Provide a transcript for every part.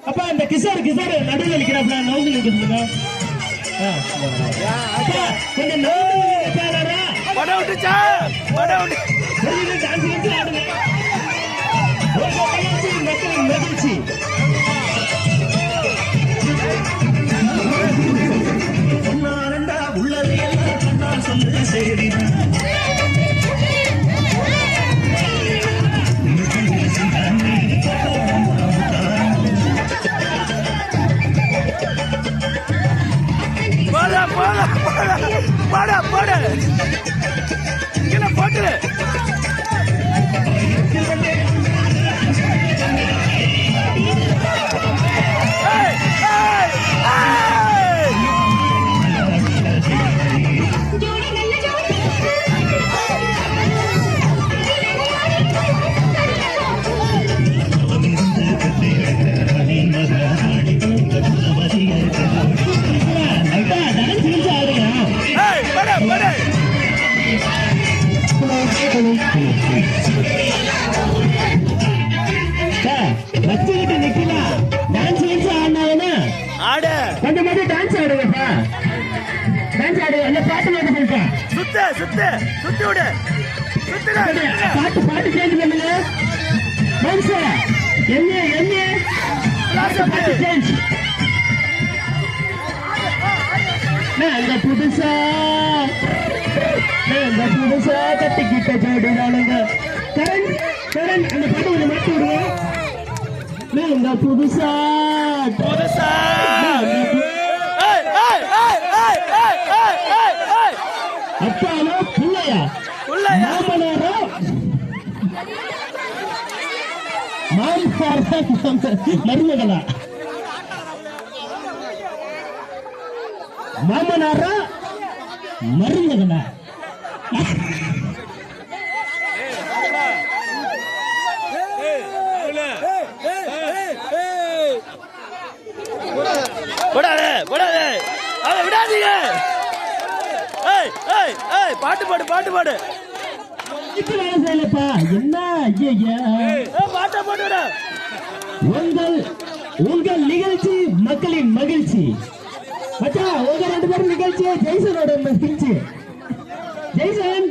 அப்பா அந்த கிசார் நடுவில் நிற்கிறாப்ல நவுந்து நிற்கிறதுங்க கொஞ்சம் மகிழ்ச்சி உள்ளது எல்லாம் சொல்லுங்க சரி போடு கீழே போட்டு வச்சுக்கிட்டு நிக்கலாம் டான்ஸ் வச்சு ஆடினா ஆடு கொஞ்சம் மட்டும் டான்ஸ் ஆடுங்கப்பா டான்ஸ் ஆடு அந்த பாட்டு மட்டும் சொல்லிட்டேன் சுத்தி விடு பாட்டு சேஞ்ச் பண்ணுங்க மனுஷ என்ன பாட்டு சேஞ்ச் நாங்க புதுசா கட்டிக்கிட்ட ஜோடிதானுங்க கரண் அந்த பாட்டு கொஞ்சம் மாற்றி விடுங்க நாங்க புதுசா அப்பாவோ பிள்ளையா மாமனாரோ மருமகளா மாமனாரா மருமகளா போடாதே அதை விடாதீங்க பாட்டு பாடு என்ன பாட்டை போட்டு உங்கள் நிகழ்ச்சி மக்களின் மகிழ்ச்சி மச்சா உங்க 2 பேரும் நிகழ்ச்சி ஜெய்சனோட மகிழ்ச்சி ஜெய்சன்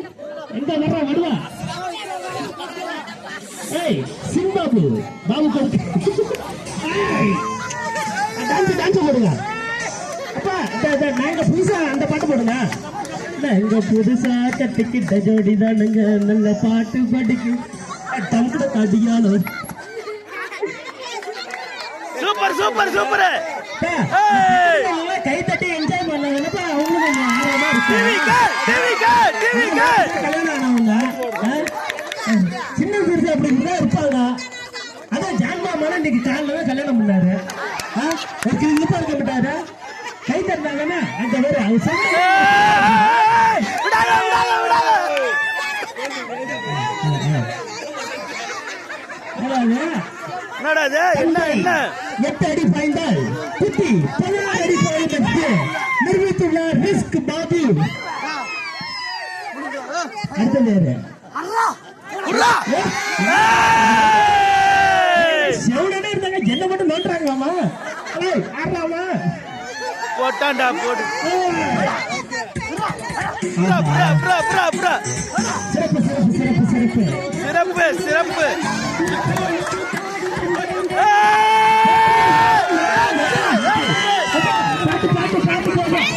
எங்க வருவா சிம்பாபு பாபு டான்ஸ் போடுங்க அப்பா நாங்க புதுசா அந்த பாட்டு போடுங்க நாங்க புதுசா கட்டிக்கிட்ட ஜோடி தானுங்க நல்ல பாட்டு படிக்கும் டம்குட அடியாலும் சூப்பர் கை தட்டி என்ஜாய் பண்ணாங்கப்பா அவங்களுக்கு கல்யாணம் ஆனவங்க சின்ன பெருசு அப்படிங்கிறதா இருப்பாங்க அதான் ஜான்மாமான இன்னைக்கு காலைல தான் கல்யாணம் பண்ணாரு இருக்க மாட்டாரு கை தட்டினாங்கன்னா அந்த வேறு என்ன 8 அடி பாய்ந்தால் குத்தி 16 அடி பாய்ந்தது நிரூபித்துள்ளார் ரிஸ்க் பாபு. அடுத்த நேரம் செவனே இருந்தாங்க என்ன மட்டும் நோட்டுறாங்களாமா ஆடுறாமா போட்டாண்டா போடு சிறப்பு